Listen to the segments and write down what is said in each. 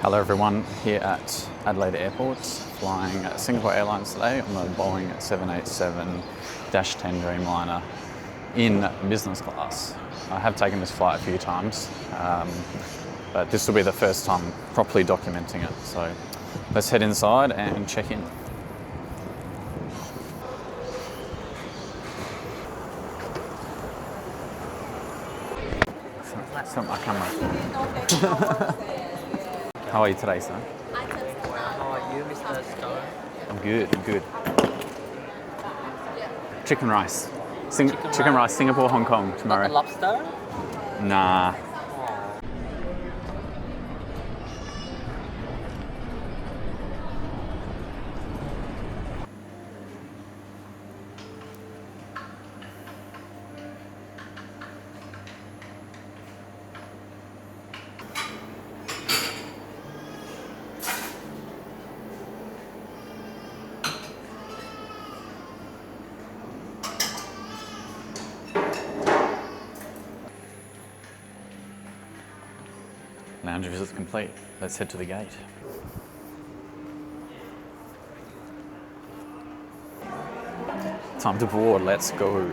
Hello everyone, here at Adelaide Airport, flying Singapore Airlines today on the Boeing 787-10 Dreamliner in business class. I have taken this flight a few times, but this will be the first time properly documenting it. So let's head inside and check in. Some my camera. How are you today, sir? How are you, Mr. Stone? I'm good, I'm good. Chicken rice. Chicken rice, Singapore, Hong Kong tomorrow. Not a lobster? Nah. Lounge visit's complete. Let's head to the gate. Time to board, let's go.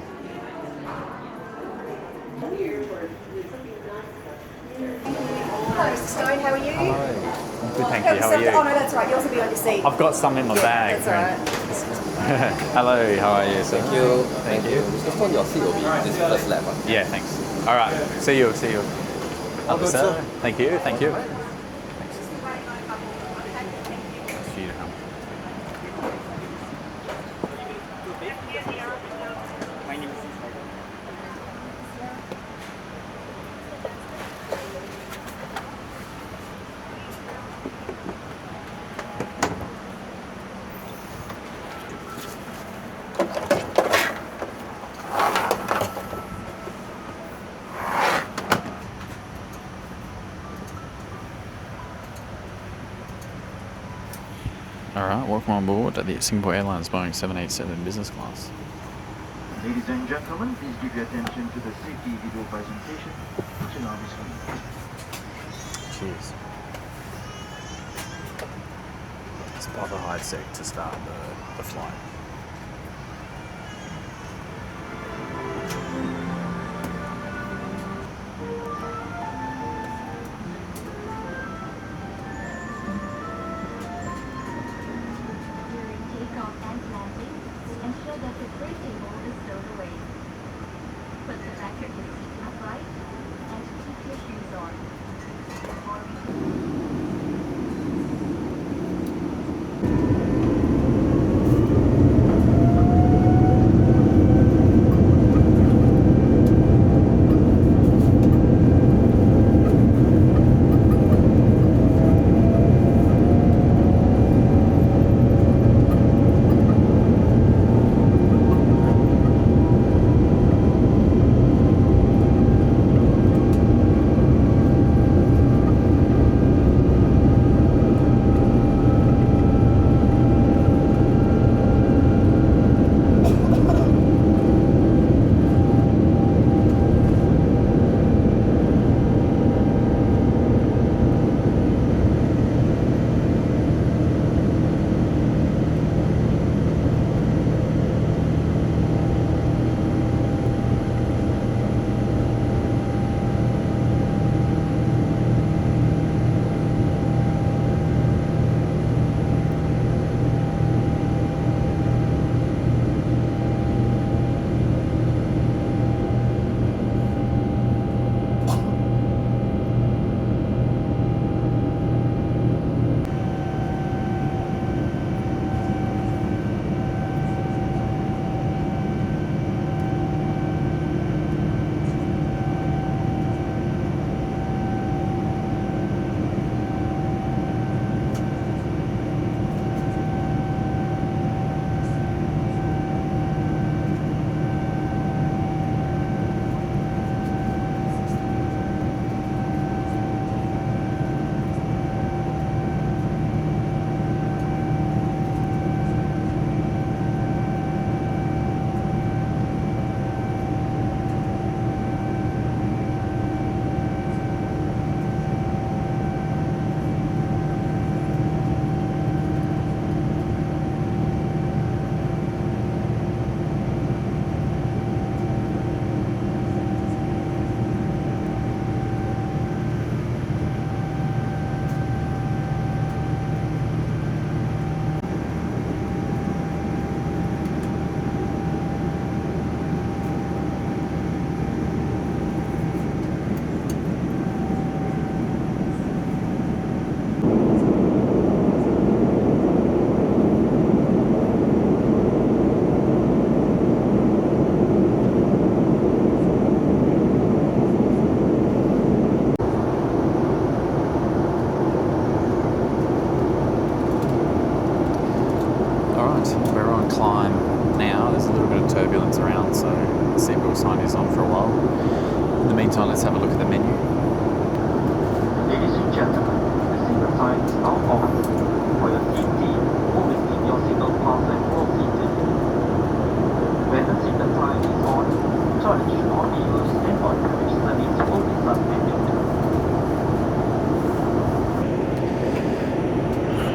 Hello, Mr. Stone, how are you? Hello. I'm good, thank you. How are you? Oh, no, that's right. Yours will be on your seat. I've got some in my bag. That's all right. Hello, how are you, sir? Thank you. Thank you. Mr. Stone, your seat will be this first lap. Yeah, thanks. All right, see you. Up, good, sir. sir. Thank you. Thanks. Nice for you to come. All right, welcome on board at the Singapore Airlines Boeing 787 business class. Ladies and gentlemen, please give your attention to the safety video presentation, which will now be screened. Cheers. Spot the hide sec to start the flight. Takeoff and landing, ensure that the tray table is stowed away. Put the blanket to seat upright and keep your shoes on.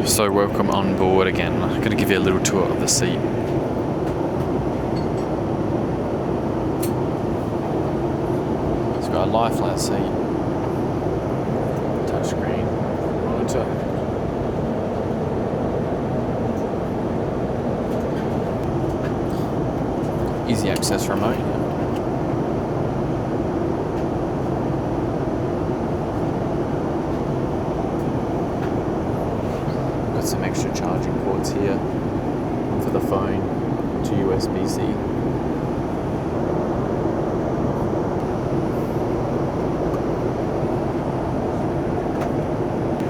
So welcome on board again. I'm going to give you a little tour of the seat. It's got a lie flat seat, touchscreen, monitor. Easy access remote. Got some extra charging ports here. One for the phone to USB-C.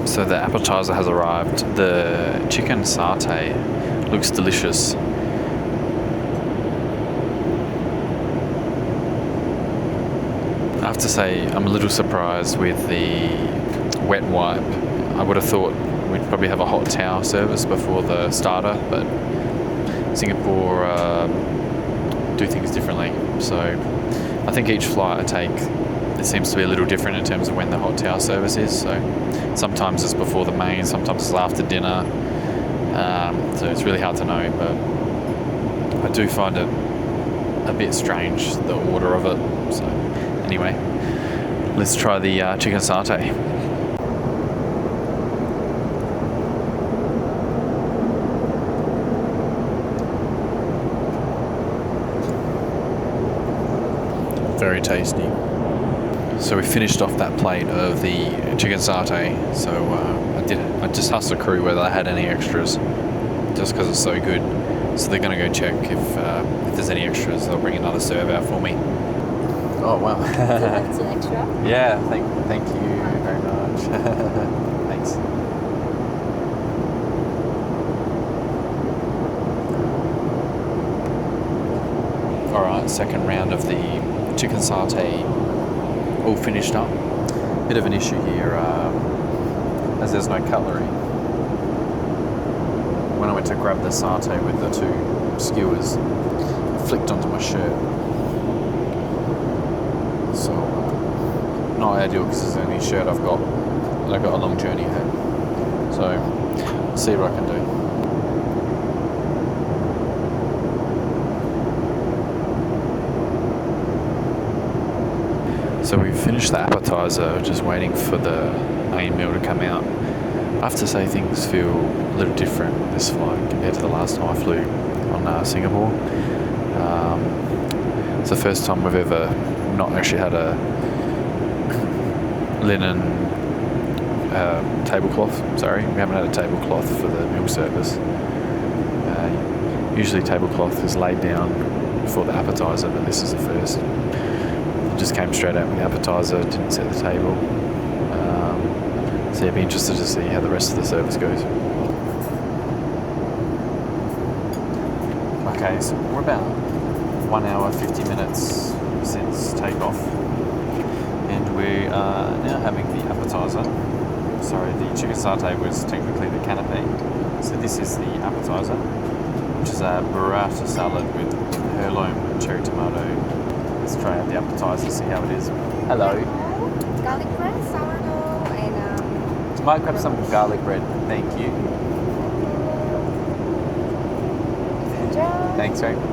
So the appetizer has arrived. The chicken satay looks delicious. I have to say, I'm a little surprised with the wet wipe. I would have thought we'd probably have a hot towel service before the starter, but Singapore do things differently. So I think each flight I take, it seems to be a little different in terms of when the hot towel service is. So sometimes it's before the main, sometimes it's after dinner. So it's really hard to know, but I do find it a bit strange, the order of it. So anyway, let's try the chicken satay. Very tasty. So we finished off that plate of the chicken satay. So I just asked the crew whether they had any extras, just because it's so good. So they're going to go check if there's any extras. They'll bring another serve out for me. Oh wow! It's an extra. Yeah, thank you very much. Thanks. All right, second round of the chicken satay all finished up. Bit of an issue here, as there's no cutlery. When I went to grab the satay with the two skewers, it flicked onto my shirt. So, not ideal because it's the only shirt I've got, and I've got a long journey ahead. So, see what I can do. So we've finished the appetizer, just waiting for the main meal to come out. I have to say things feel a little different this flight compared to the last time I flew on Singapore. It's the first time we've ever not actually had a linen tablecloth. Sorry, we haven't had a tablecloth for the meal service. Usually tablecloth is laid down before the appetizer, but this is the first. Just came straight out with the appetizer, didn't set the table. So yeah, be interested to see how the rest of the service goes. Okay, so we're about 1 hour 50 minutes since takeoff, and we are now having the appetizer. Sorry, the chicken satay was technically the canapé. So this is the appetizer, which is a burrata salad with heirloom and cherry tomato. Let's try out the appetizer, see how it is. Hello. Garlic bread, sourdough, and Might grab some garlic bread, thank you. Thanks very much.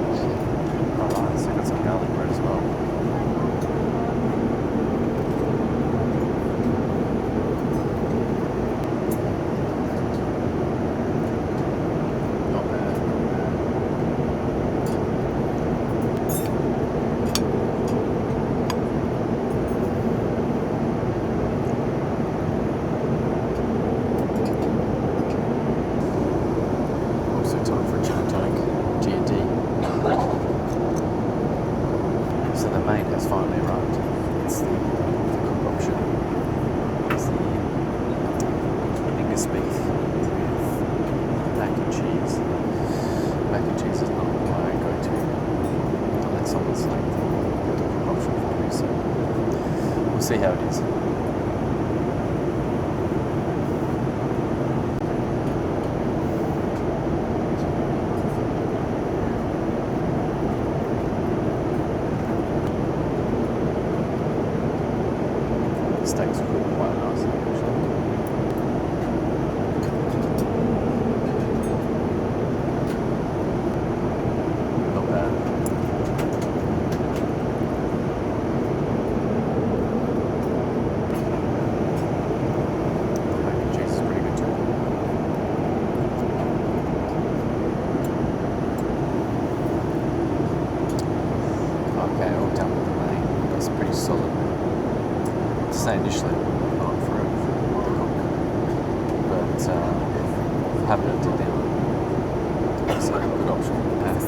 Alright, so I've got some garlic bread as well. Not bad. Also time for a gin and tonic, G&T. The steaks are cooked quite nicely, actually. Not bad. The mac and cheese is pretty good too. Okay, all done with the main. That's pretty solid. To say initially, not for the cook, but having it dip down. It's a good option.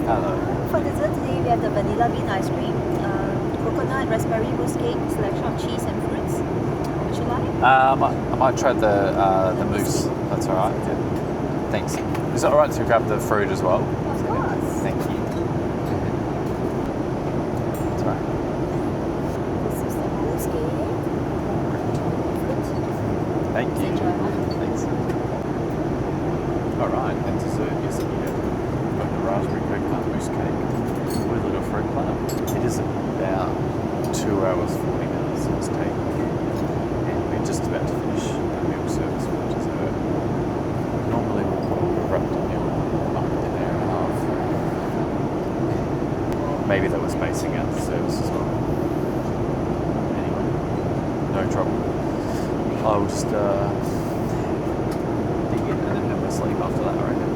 Hello. For dessert today, we have the vanilla bean ice cream, coconut raspberry mousse cake, selection of cheese and fruits. What would you like? I might try the mousse. That's all right. Yeah. Thanks. Is it all right to grab the fruit as well? Of course. Thank you. That's all right. This is the mousse cake. Thank you. Enjoy. Thanks. All right, and dessert is here. We've got the raspberry coconut mousse cake with a little fruit platter. It is about 2 hours 40 minutes it's taken, and we're just about to finish the meal service for dessert. Normally we'll wrap the meal up within an hour and a half. Maybe they were spacing out the service as well. Anyway, no trouble. I'll just dig in and then have a sleep after that, I reckon.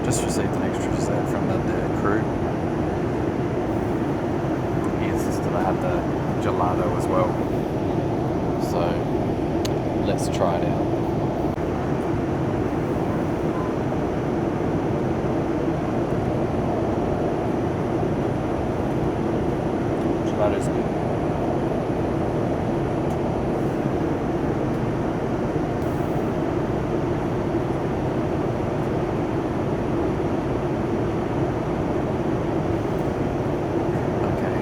Just received an extra dessert from the crew. He insisted I had the gelato as well. So let's try it out. Gelato's good.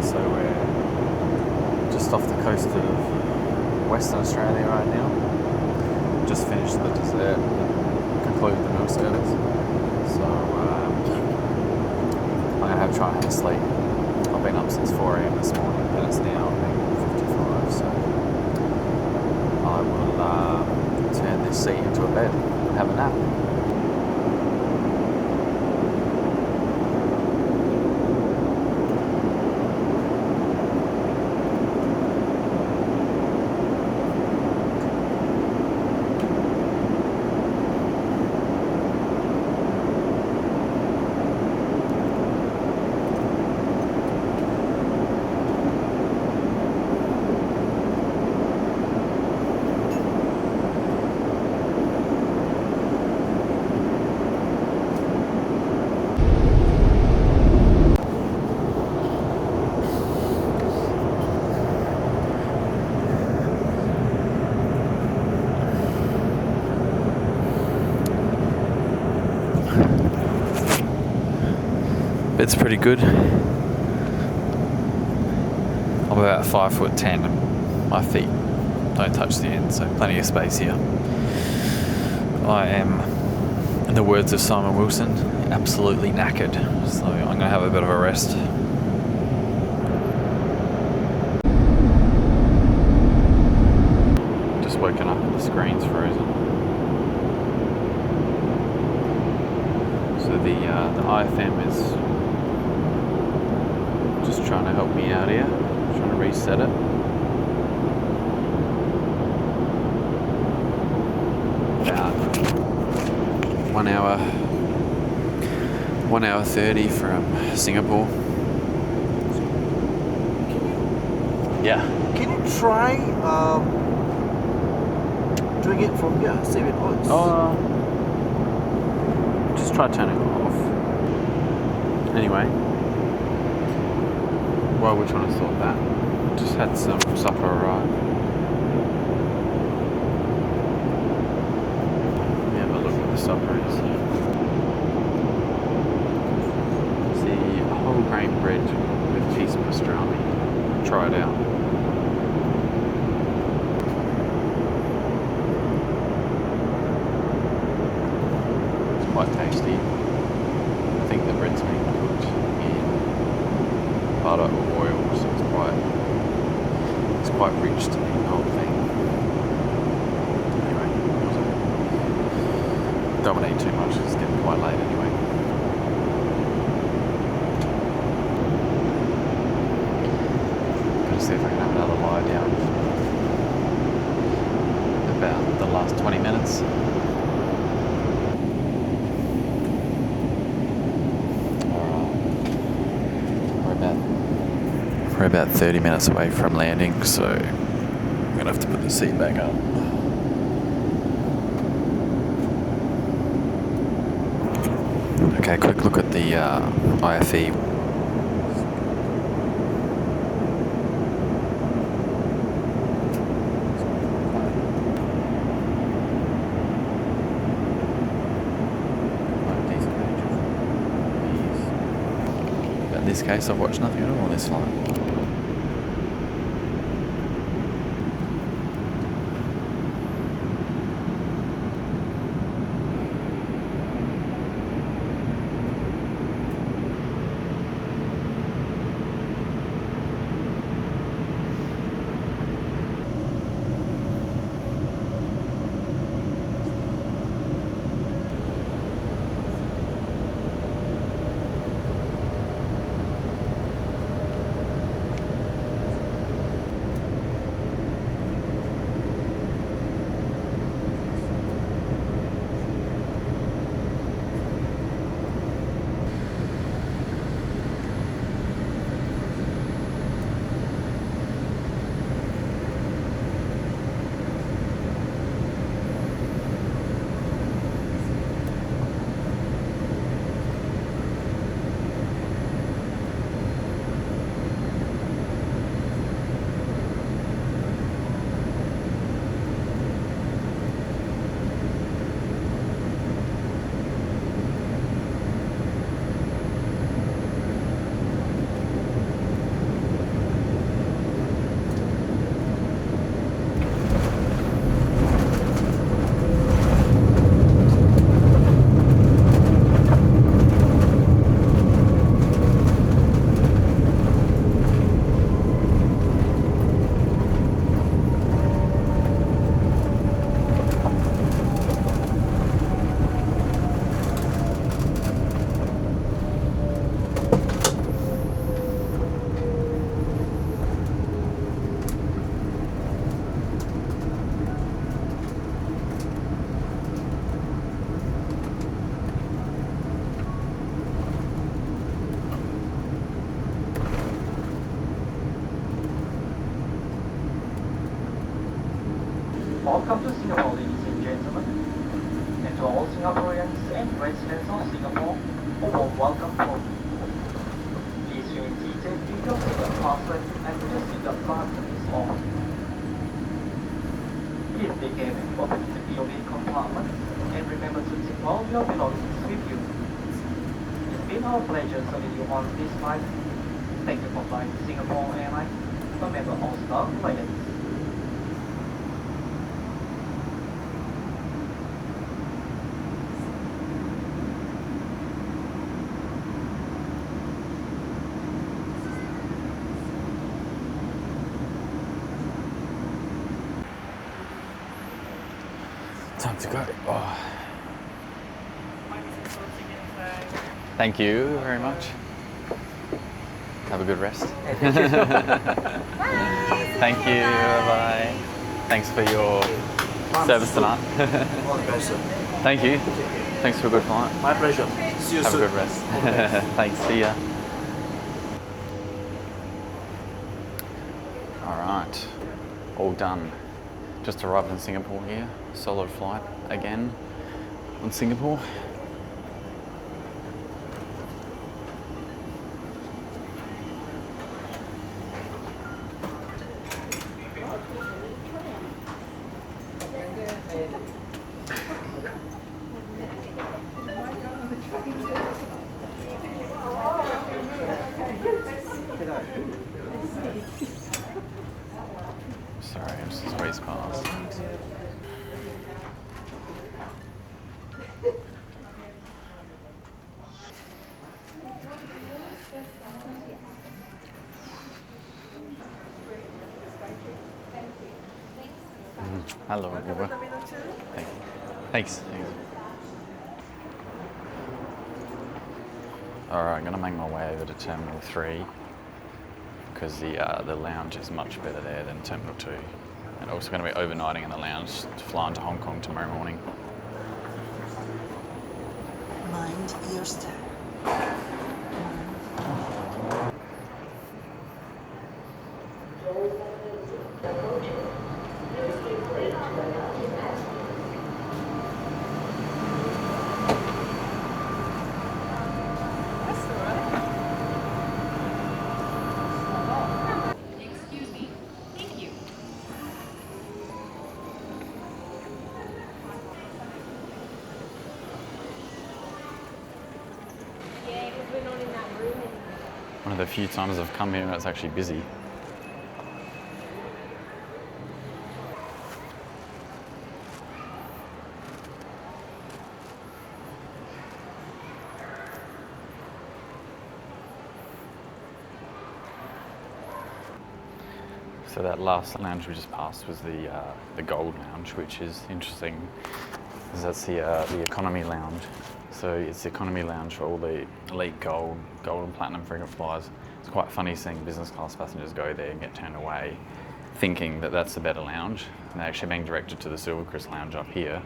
So we're just off the coast of Western Australia right now. Just finished the dessert, concluded the meal service. So I'm going to try and have a sleep. I've been up since 4 a.m. this morning and it's now 8:55, so I will turn this seat into a bed and have a nap. Bed's pretty good. I'm about 5'10" and my feet don't touch the end, so plenty of space here. I am, in the words of Simon Wilson, absolutely knackered, so I'm going to have a bit of a rest. Just woken up and the screen's frozen. So the IFM is just trying to help me out here, trying to reset it. About 1 hour 30 from Singapore. Yeah. Can you try doing it from here? Save it once. Just try turning it off. Anyway, while we're trying to sort that, just had some supper arrive. Let me have a look at the supper is. It's the whole grain bread with cheese pastrami. Try it out. It's quite tasty. I think the bread's been cooked in butter or oil, so it's quite rich to eat the whole thing. Anyway, don't want to eat too much, it's getting quite late anyway. Gonna see if I can have another lie down about the last 20 minutes. We're about 30 minutes away from landing, so I'm gonna have to put the seat back up. Okay, quick look at the IFE. But in this case, I've watched nothing at all on this flight. Welcome to Singapore, ladies and gentlemen, and to all Singaporeans and residents of Singapore, a warm welcome home. Please remain seated with your seatbelt fastened and with your seatbelt buttons on. Please take care when opening the POV compartment and remember to take all your belongings with you. It's been our pleasure serving you on this flight. Thank you for flying Singapore Airlines, a member of Star Alliance. Time to go. Oh. Thank you very much. Have a good rest. Thank you. Bye. Thanks for your service tonight. Thank you. Thanks for a good flight. My pleasure. See you Have soon. a good rest. Thanks. See ya. All right. All done. Just arrived in Singapore here. Solid flight again on Singapore. Hello. Thank you. Thanks. Alright, I'm going to make my way over to Terminal 3 because the lounge is much better there than Terminal 2. And also going to be overnighting in the lounge to fly into Hong Kong tomorrow morning. Mind your step. One of the few times I've come here and it's actually busy. So that last lounge we just passed was the Gold Lounge, which is interesting because that's the economy lounge. So it's the economy lounge for all the elite gold and platinum frequent flyers. It's quite funny seeing business class passengers go there and get turned away thinking that that's the better lounge. And they're actually being directed to the Silvercrest lounge up here,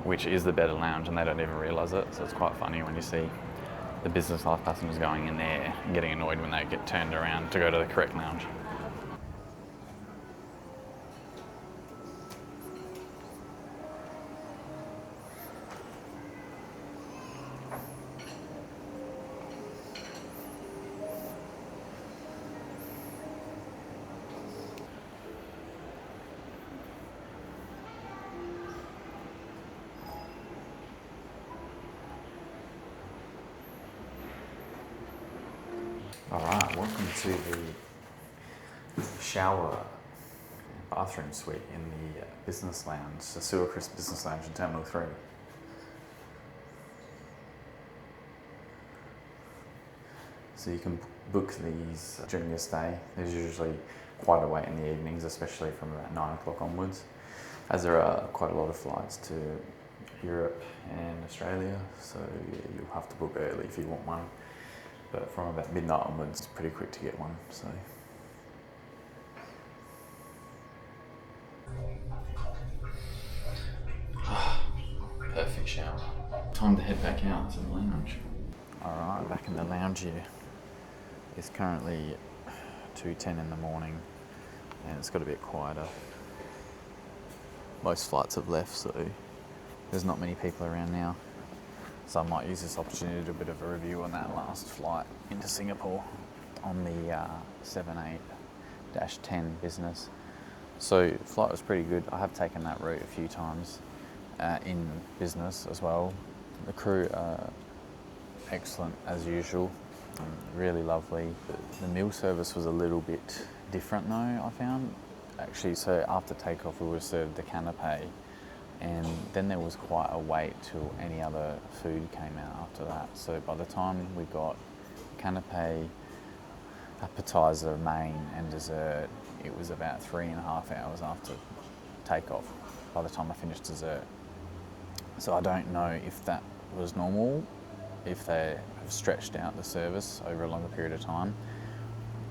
which is the better lounge, and they don't even realise it. So it's quite funny when you see the business class passengers going in there and getting annoyed when they get turned around to go to the correct lounge. Alright, welcome to the shower bathroom suite in the business lounge, the Silvercrest Business Lounge in Terminal 3. So you can book these during your stay. There's usually quite a wait in the evenings, especially from about 9 o'clock onwards, as there are quite a lot of flights to Europe and Australia, so you'll have to book early if you want one. But from about midnight onwards, it's pretty quick to get one. So. Perfect shower. Time to head back out to the lounge. Alright, back in the lounge here. It's currently 2:10 in the morning and it's got a bit quieter. Most flights have left, so there's not many people around now. So I might use this opportunity to do a bit of a review on that last flight into Singapore on the 787-10 business. So the flight was pretty good. I have taken that route a few times in business as well. The crew are excellent as usual, really lovely. The meal service was a little bit different though, I found. Actually, so after takeoff we were served the canapé, and then there was quite a wait till any other food came out after that. So by the time we got canapé, appetizer, main and dessert, it was about 3.5 hours after takeoff by the time I finished dessert. So I don't know if that was normal, if they have stretched out the service over a longer period of time,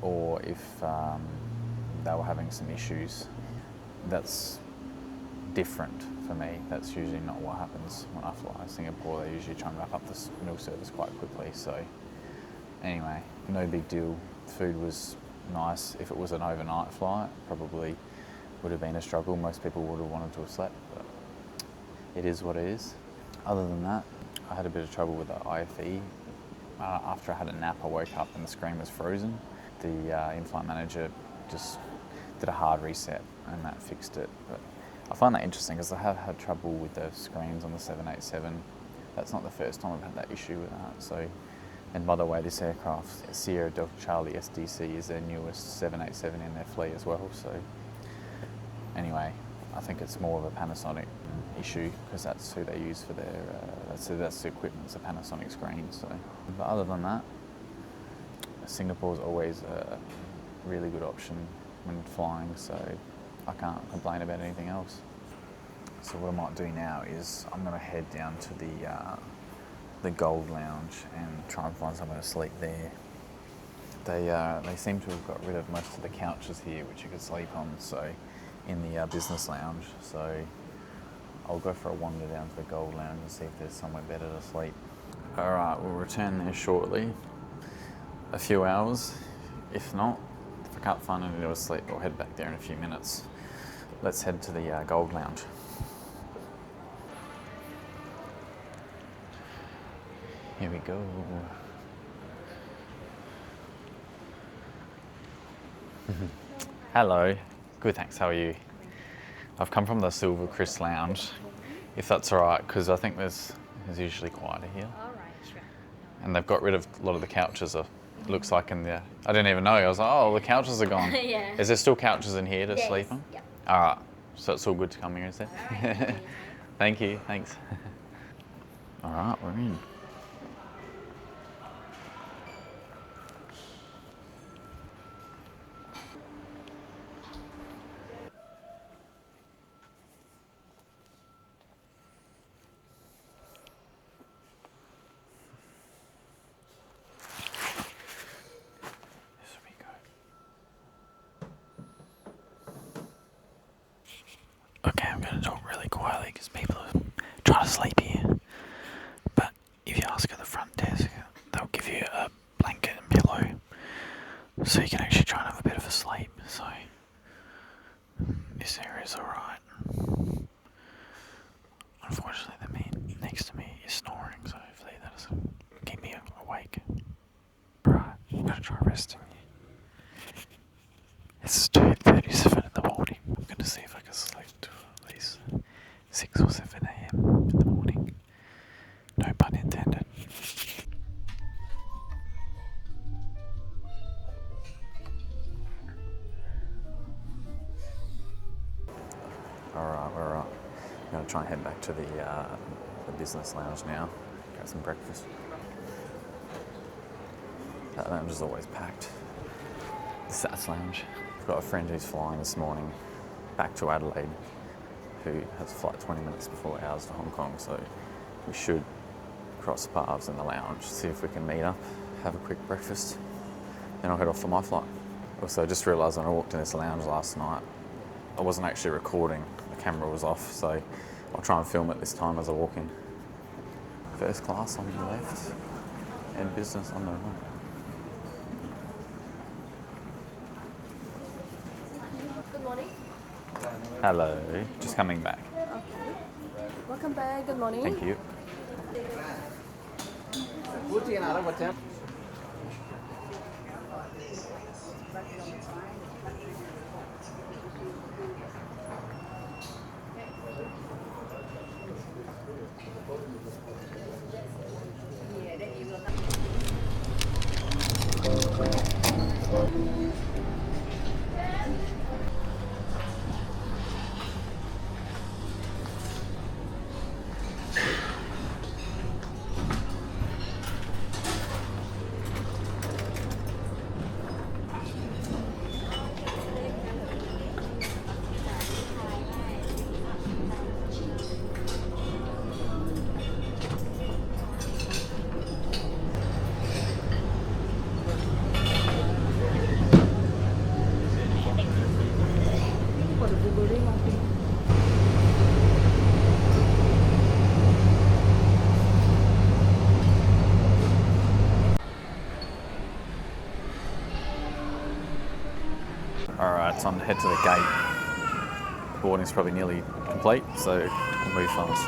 or if they were having some issues. That's different for me. That's usually not what happens when I fly Singapore. They usually try and wrap up the meal service quite quickly. So anyway, no big deal. Food was nice. If it was an overnight flight, probably would have been a struggle. Most people would have wanted to have slept, but it is what it is. Other than that, I had a bit of trouble with the IFE. After I had a nap, I woke up and the screen was frozen. The in-flight manager just did a hard reset and that fixed it. But I find that interesting because I have had trouble with the screens on the 787. That's not the first time I've had that issue with that. So, and by the way, this aircraft, Sierra Delta Charlie SDC, is their newest 787 in their fleet as well. So anyway, I think it's more of a Panasonic issue because that's who they use for their, that's the equipment, it's a Panasonic screen. So, but other than that, Singapore's always a really good option when flying. So I can't complain about anything else. So what I might do now is I'm going to head down to the Gold Lounge and try and find somewhere to sleep there. They seem to have got rid of most of the couches here, which you could sleep on, so in the business lounge. So I'll go for a wander down to the Gold Lounge and see if there's somewhere better to sleep. All right, we'll return there shortly. A few hours. If not, if I can't find anywhere to sleep, I'll head back there in a few minutes. Let's head to the Gold Lounge. Here we go. Hello. Good, thanks. How are you? I've come from the Silver Chris Lounge, if that's all right, because I think there's usually quieter here. All right, sure. And they've got rid of a lot of the couches. Looks like in the. I didn't even know. I was like, oh, the couches are gone. Yeah. Is there still couches in here to Yes, sleep on? yeah. All right. So it's all good to come here, is it? All right. Thank you. Thanks. All right, we're in. Okay, I'm going to talk really quietly because people are trying to sleep here. But if you ask at the front desk, they'll give you a blanket and pillow so you can actually try and have a bit of a sleep. So this area's alright. Unfortunately, the man next to me is snoring, so hopefully that doesn't keep me awake. Right, I'm going to try resting here. It's 2:37 in the morning. I'm going to see if I can sleep to at least 6 or 7 a.m. in the morning. No pun intended. Alright, we're up. I'm going to try and head back to the business lounge now. Get some breakfast. That lounge is always packed. The SAS lounge. I've got a friend who's flying this morning back to Adelaide, who has a flight 20 minutes before ours to Hong Kong, so we should cross paths in the lounge, see if we can meet up, have a quick breakfast, then I'll head off for my flight. Also, I just realised when I walked in this lounge last night, I wasn't actually recording, the camera was off, so I'll try and film it this time as I walk in. First class on the left and business on the right. Good morning. Hello, just coming back. Okay. Welcome back. Good morning. Thank you. Alright, it's on head to the gate. The boarding's probably nearly complete, so we'll move fast.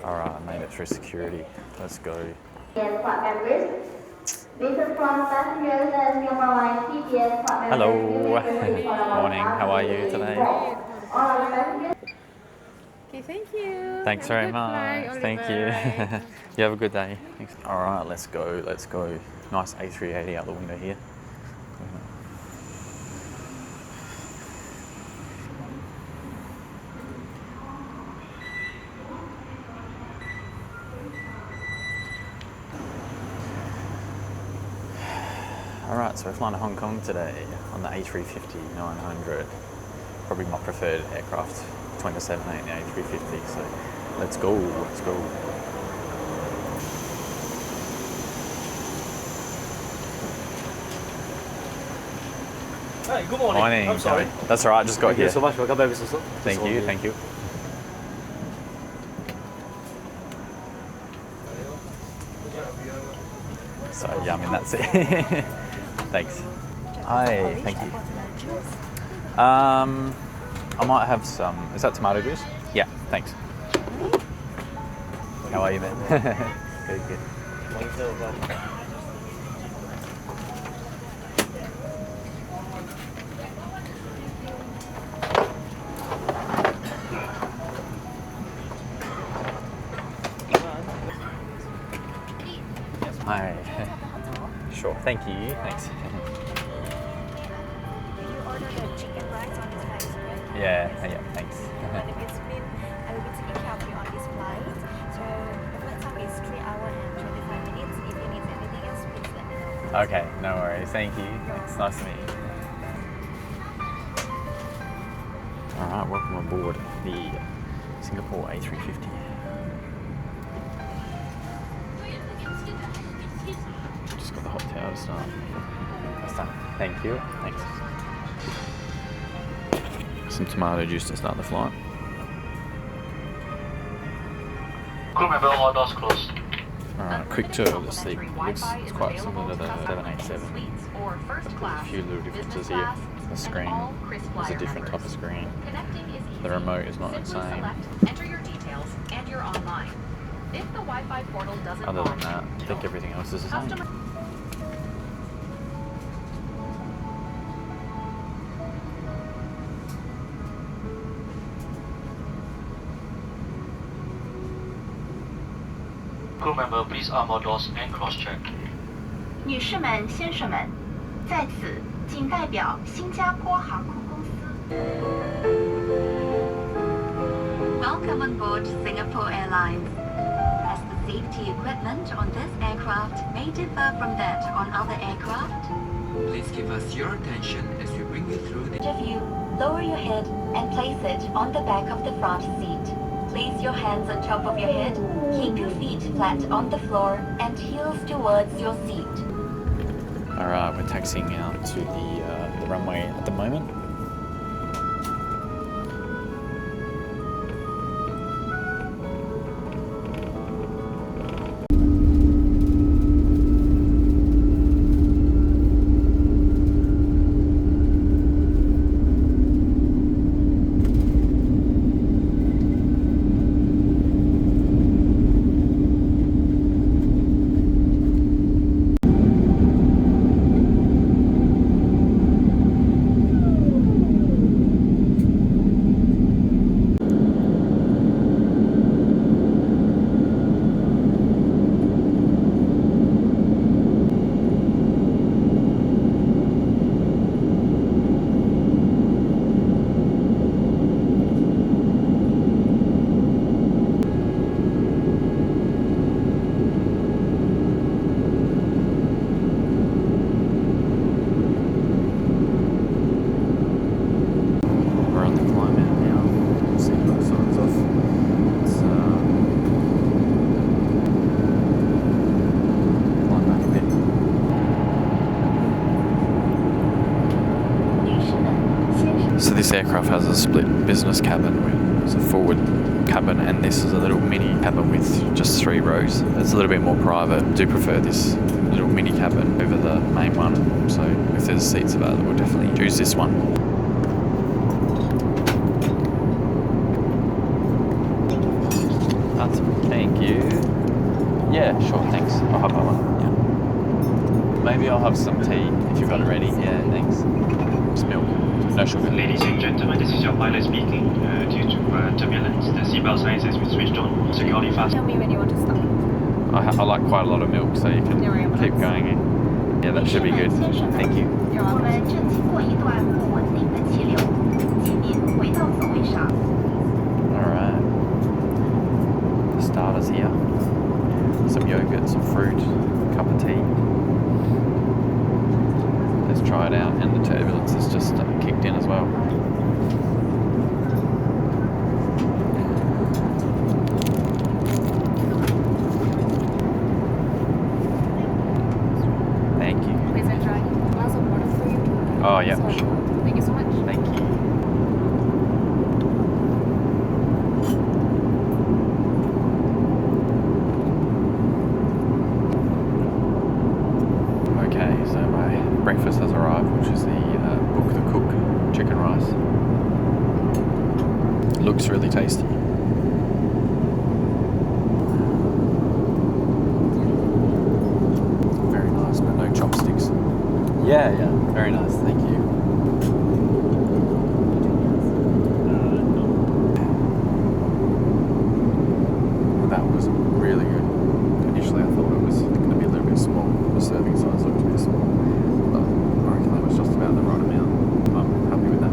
Alright, I made it through security. Let's go. Hello. Morning. How are you today? Okay, thank you. Thanks Have a very good much. flight, Thank you. Oliver. You have a good day. Thanks. All right, let's go. Let's go. Nice A380 out the window here. Alright, so we're flying to Hong Kong today on the A350-900. Probably my preferred aircraft between the 78 and the A350, so let's go. Hey, good morning. Morning. I'm sorry. That's alright, just got Thank here. you so much. Welcome back, Mr. Sun. Thank you. So yeah, I mean that's it. Thanks. Hi, thank you. I might have some. Is that tomato juice? Yeah, thanks. How are you, man? Good. Hi. Sure. Thank you. Thanks. Did you order the chicken rice on this flight? Yeah. Thanks. And if it's been a little bit taking care of you on this flight. So the flight time is 3 hours and 25 minutes. If you need anything else, please let me know. Okay. No worries. Thank you. It's nice to meet you. All right. Welcome aboard the Singapore A350. Just got the hot towel to start. That's done. Thank you. Thanks. Some tomato juice to start the flight. Crew member, all doors closed. Alright, quick tour of the seat. It's quite similar to the 787. There's a few little differences here. The screen is a different type of screen. The remote is not the same. Enter your details and you're online. If the Wi-Fi portal doesn't Other than that, I think everything else is the same. Crew member, please arm all doors and cross-check. 女士们、先生们，在此仅代表新加坡航空公司。Welcome on board Singapore Airlines. As the safety equipment on this aircraft may differ from that on other aircraft, Please give us your attention as we bring you through the... each of you lower your head and place it on the back of the front seat. Place your hands on top of your head, keep your feet flat on the floor and heels towards your seat. Alright, we're taxiing out to the runway at the moment. So this aircraft has a split business cabin. It's a forward cabin, and this is a little mini cabin with just 3 rows. It's a little bit more private. I do prefer this little mini cabin over the main one. So if there's seats available, we'll definitely choose this one. Thank you. Yeah, sure, thanks. I'll have that one. Yeah. Maybe I'll have some tea if you've got it ready. Yeah, thanks. Just milk. No sugar. Ladies and gentlemen, this is your pilot speaking. Due to turbulence, the seatbelt signs has been switched on. Securely fasten. Tell me when you want to stop. I like quite a lot of milk, so you can keep going. Yeah, that should be good. Thank you. 我们正经过一段不稳定的气流，请您回到座位上。 Alright. The starters here. Some yogurt, some fruit, cup of tea. Thank you so much. Thank you. Okay, so my breakfast has arrived, which is the Book the Cook chicken rice. Looks really tasty. Very nice, but no chopsticks. Yeah, very nice, thank you. That was really good. Initially I thought it was going to be a little bit small. The serving size looked a bit small, but I reckon that was just about the right amount. I'm happy with that.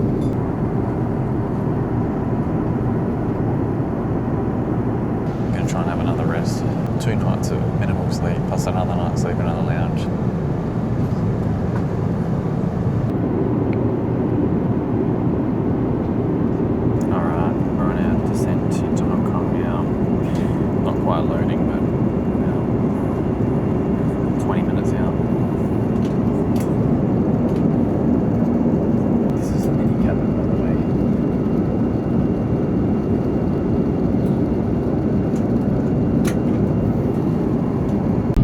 I'm going to try and have another rest. 2 nights of minimal sleep, plus another night's sleep in the lounge. Alright, we're on our descent into Hong Kong now. Not quite loading, but about 20 minutes out. This is the mini cabin, by the way.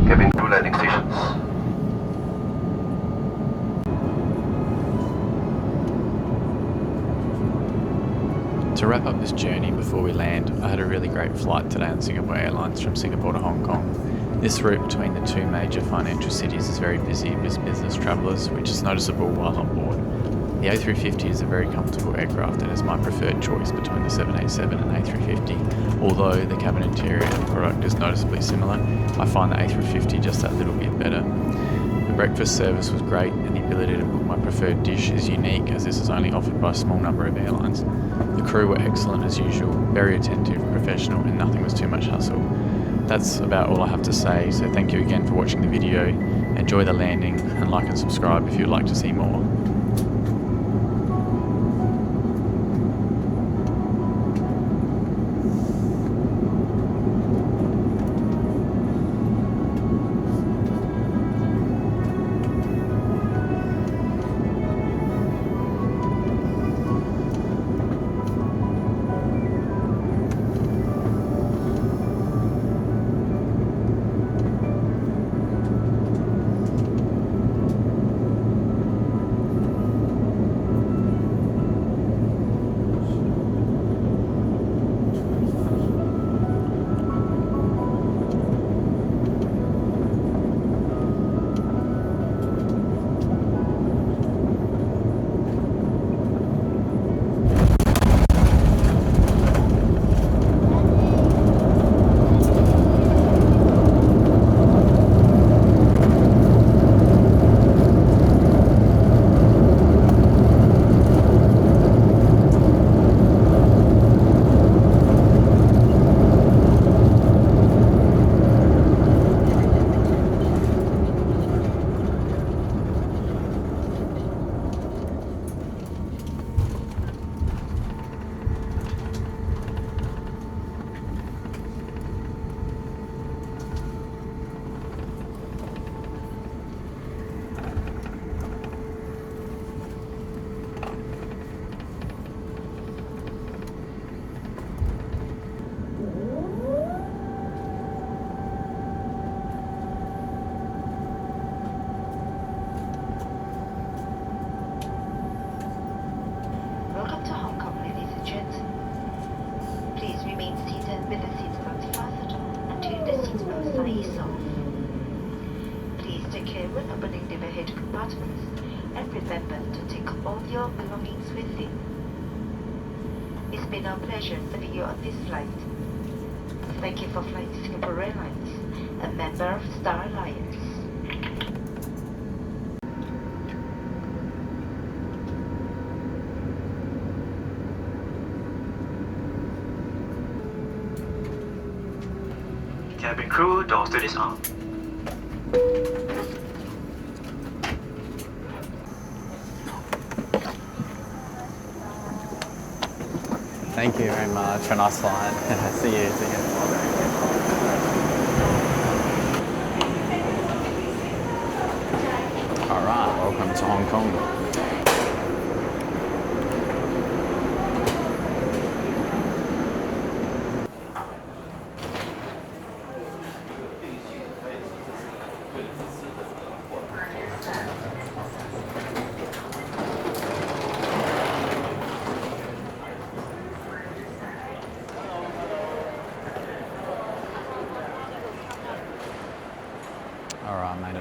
Cabin crew landing stations. To wrap up this journey before we land, I had a really great flight today on Singapore Airlines from Singapore to Hong Kong. This route between the 2 major financial cities is very busy with business travellers, which is noticeable while on board. The A350 is a very comfortable aircraft and is my preferred choice between the 787 and A350. Although the cabin interior and product is noticeably similar, I find the A350 just that little bit better. The breakfast service was great and the ability to book my preferred dish is unique, as this is only offered by a small number of airlines. The crew were excellent as usual, very attentive, professional, and nothing was too much hassle. That's about all I have to say, so thank you again for watching the video. Enjoy the landing and like and subscribe if you'd like to see more. when opening the overhead compartments, and remember to take all your belongings with you. It's been our pleasure serving you on this flight. Thank you for flying Singapore Airlines, a member of Star Alliance. Cabin crew, doors to disarm. Thank you very much. A nice flight. See you. All right, welcome to Hong Kong.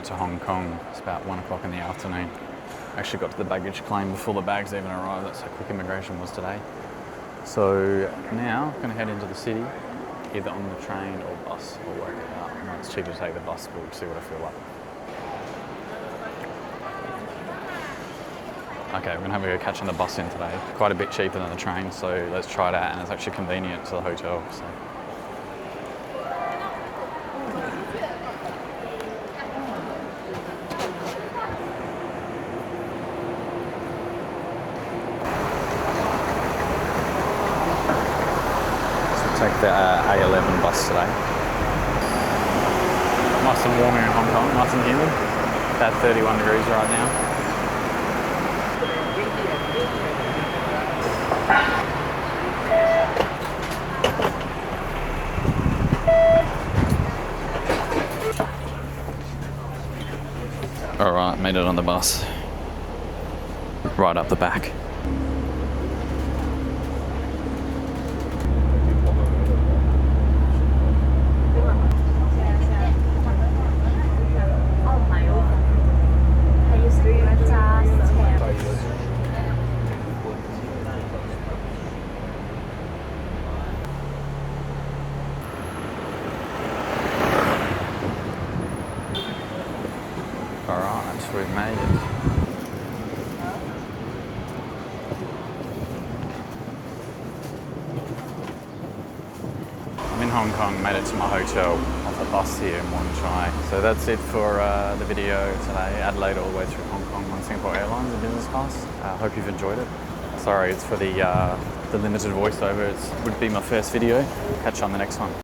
flight to Hong Kong. It's about 1 o'clock in the afternoon. Actually got to the baggage claim before the bags even arrived. That's how quick immigration was today. So now I'm going to head into the city, either on the train or bus, or work it out. I know it's cheaper to take the bus, but we'll see what I feel like. Okay, we're going to have a go catching the bus in today. Quite a bit cheaper than the train, so let's try it out, and it's actually convenient to the hotel. So. Take the A11 bus today. Nice and warm here in Hong Kong, nice and humid. About 31 degrees right now. Alright, made it on the bus. Right up the back. Alright, we've made it. I'm in Hong Kong, made it to my hotel off the bus here in Wong Chai. So that's it for the video today. Adelaide all the way through Hong Kong on Singapore Airlines in business class. Hope you've enjoyed it. Sorry, it's for the limited voiceover. It would be my first video. Catch you on the next one.